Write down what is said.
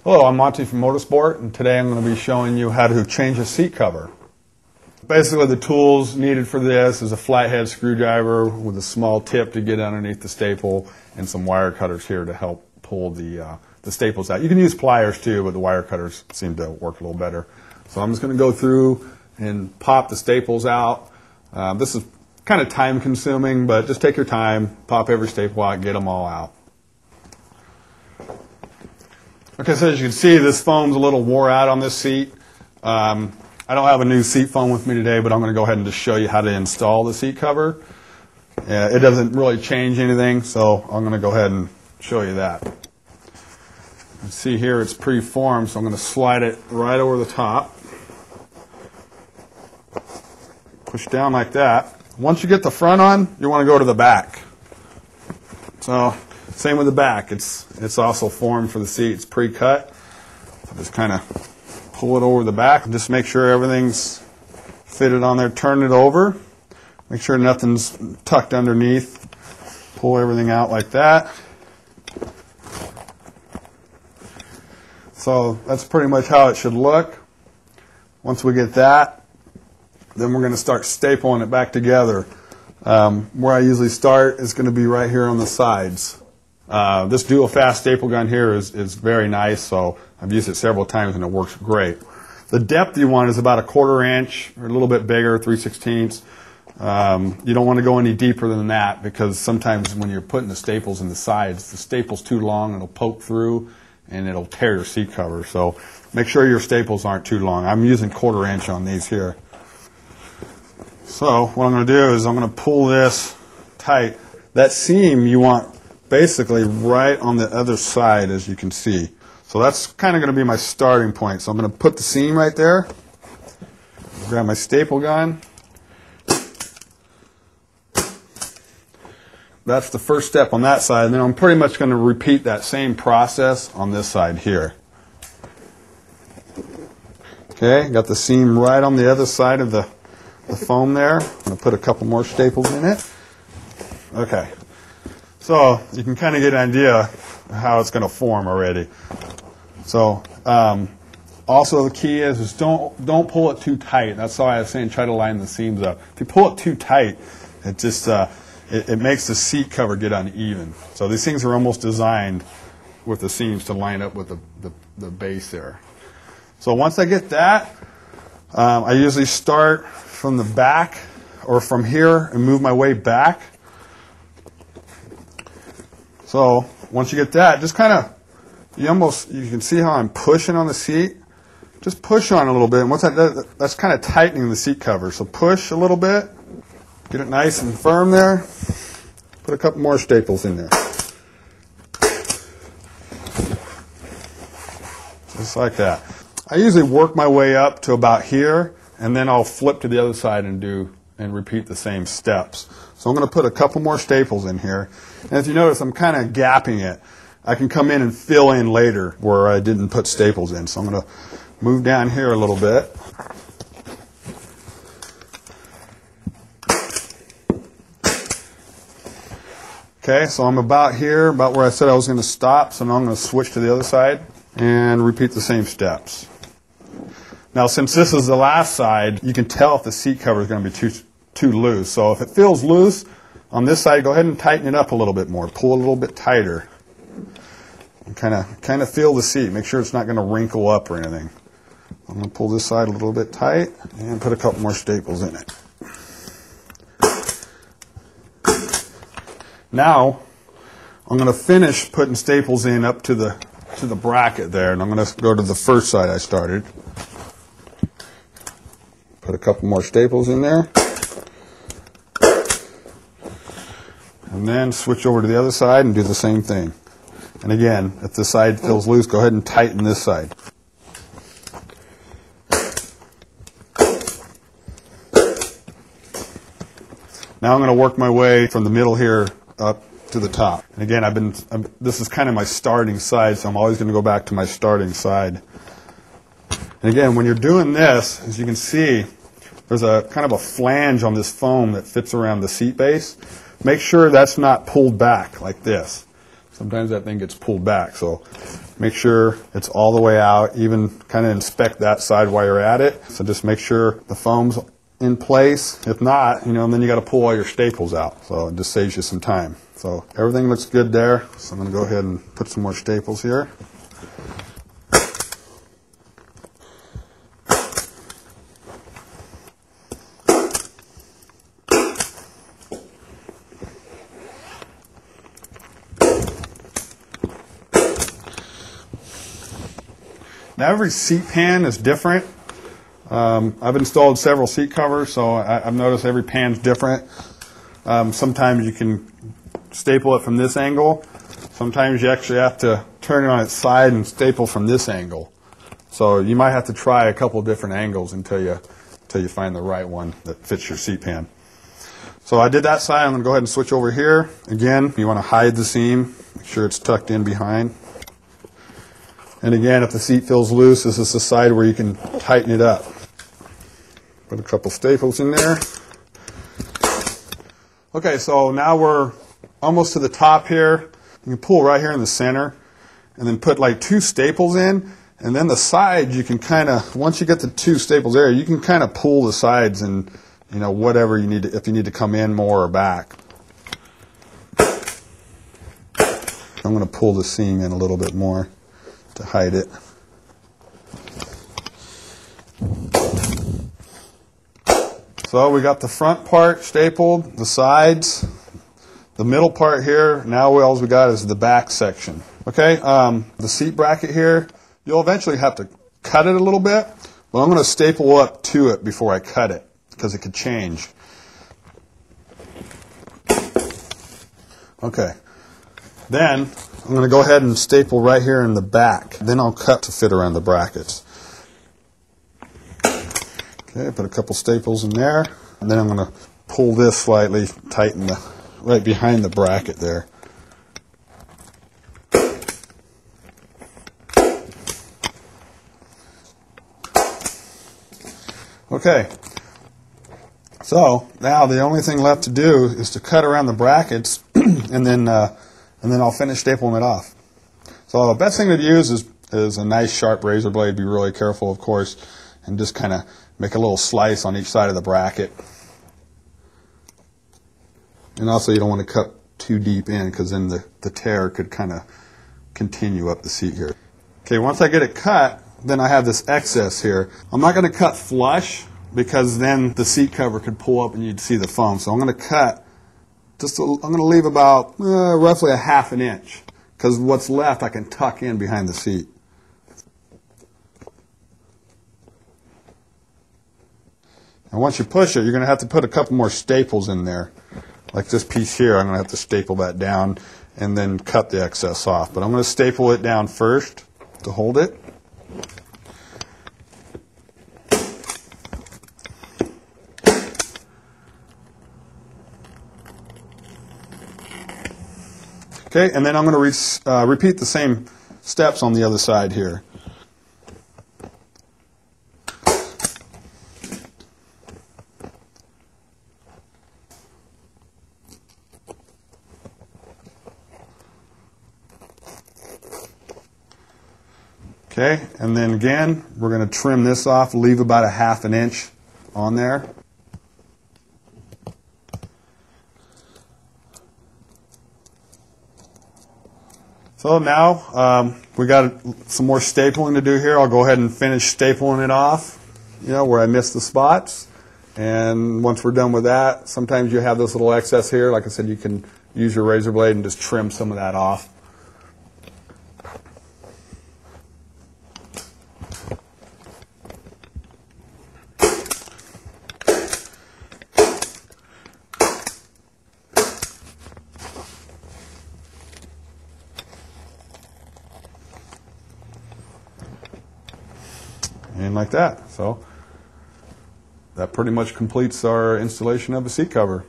Hello, I'm Monty from Motorsport, and today I'm going to be showing you how to change a seat cover. Basically, the tools needed for this is a flathead screwdriver with a small tip to get underneath the staple and some wire cutters here to help pull the staples out. You can use pliers too, but the wire cutters seem to work a little better. So I'm just going to go through and pop the staples out. This is kind of time consuming, but just take your time, pop every staple out, get them all out. Okay, so as you can see, this foam's a little wore out on this seat. I don't have a new seat foam with me today, but I'm going to go ahead and just show you how to install the seat cover. It doesn't really change anything, so I'm going to go ahead and show you that. You see here it's pre-formed, so I'm going to slide it right over the top. Push down like that. Once you get the front on, you want to go to the back. So same with the back. It's also formed for the seat. It's pre-cut. So just kind of pull it over the back and just make sure everything's fitted on there. Turn it over. Make sure nothing's tucked underneath. Pull everything out like that. So that's pretty much how it should look. Once we get that, then we're going to start stapling it back together. Where I usually start is going to be right here on the sides. This dual fast staple gun here is very nice, so I've used it several times and it works great. The depth you want is about 1/4 inch or a little bit bigger, 3/16. You don't want to go any deeper than that because sometimes when you're putting the staples in the sides, the staple's too long, it'll poke through and it'll tear your seat cover. So make sure your staples aren't too long. I'm using 1/4 inch on these here. So what I'm going to do is I'm going to pull this tight. That seam you want basically right on the other side, as you can see. So that's kind of going to be my starting point. So I'm going to put the seam right there. Grab my staple gun. That's the first step on that side. And then I'm pretty much going to repeat that same process on this side here. Okay, got the seam right on the other side of the foam there. I'm going to put a couple more staples in it. Okay. So you can kind of get an idea of how it's going to form already. So also the key is don't pull it too tight. That's why I was saying try to line the seams up. If you pull it too tight, it just it makes the seat cover get uneven. So these things are almost designed with the seams to line up with the base there. So once I get that, I usually start from the back or from here and move my way back. So once you get that, just kind of, you can see how I'm pushing on the seat. Just push on it a little bit. And once that does, that's kind of tightening the seat cover. So push a little bit, get it nice and firm there. Put a couple more staples in there. Just like that. I usually work my way up to about here, and then I'll flip to the other side and repeat the same steps. So I'm going to put a couple more staples in here. And if you notice, I'm kind of gapping it. I can come in and fill in later where I didn't put staples in. So I'm going to move down here a little bit. Okay, so I'm about here, about where I said I was going to stop. So now I'm going to switch to the other side and repeat the same steps. Now, since this is the last side, you can tell if the seat cover is going to be too loose. So if it feels loose on this side, go ahead and tighten it up a little bit more. Pull a little bit tighter. And kind of feel the seat. Make sure it's not going to wrinkle up or anything. I'm going to pull this side a little bit tight and put a couple more staples in it. Now, I'm going to finish putting staples in up to the bracket there, and I'm going to go to the first side I started. Put a couple more staples in there. And then switch over to the other side and do the same thing. And again, if the side feels loose, go ahead and tighten this side. Now I'm going to work my way from the middle here up to the top. And again, this is kind of my starting side, so I'm always going to go back to my starting side. And again, when you're doing this, as you can see, there's a kind of a flange on this foam that fits around the seat base. Make sure that's not pulled back like this. sometimes that thing gets pulled back. So make sure it's all the way out. Even kind of inspect that side while you're at it. So just make sure the foam's in place. If not, then you got to pull all your staples out. So it just saves you some time. So everything looks good there. So I'm going to go ahead and put some more staples here. Now every seat pan is different. I've installed several seat covers, so I've noticed every pan's different. Sometimes you can staple it from this angle. Sometimes you actually have to turn it on its side and staple from this angle. So you might have to try a couple different angles until you find the right one that fits your seat pan. So I did that side. I'm going to go ahead and switch over here. Again, you want to hide the seam. Make sure it's tucked in behind. And again, if the seat feels loose, this is the side where you can tighten it up. Put a couple staples in there. Okay, so now we're almost to the top here. You can pull right here in the center and then put like 2 staples in. And then the sides, you can kind of, once you get the 2 staples there, you can kind of pull the sides and, whatever you need to, if you need to come in more or back. I'm going to pull the seam in a little bit more to hide it. So we got the front part stapled, the sides, the middle part here. Now all we got is the back section. Okay, the seat bracket here, you'll eventually have to cut it a little bit, but I'm going to staple up to it before I cut it because it could change. Okay, then I'm going to go ahead and staple right here in the back. Then I'll cut to fit around the brackets. Okay, put a couple staples in there. And then I'm going to pull this slightly, tighten right behind the bracket there. Okay, so now the only thing left to do is to cut around the brackets and then I'll finish stapling it off. So the best thing to use is a nice sharp razor blade. Be really careful, of course, and just kind of make a little slice on each side of the bracket. And also you don't want to cut too deep in because then the tear could kind of continue up the seat here. Okay, once I get it cut, then I have this excess here. I'm not going to cut flush because then the seat cover could pull up and you'd see the foam. So I'm going to cut I'm going to leave about roughly a ½ inch because what's left I can tuck in behind the seat. And once you push it, you're going to have to put a couple more staples in there. Like this piece here, I'm going to have to staple that down and then cut the excess off. But I'm going to staple it down first to hold it. Okay, and then I'm going to repeat the same steps on the other side here. Okay, and then again, we're going to trim this off, leave about a ½ inch on there. So now we got some more stapling to do here. I'll go ahead and finish stapling it off, where I missed the spots. And once we're done with that, sometimes you have this little excess here. Like I said, you can use your razor blade and just trim some of that off. And like that. So that pretty much completes our installation of a seat cover.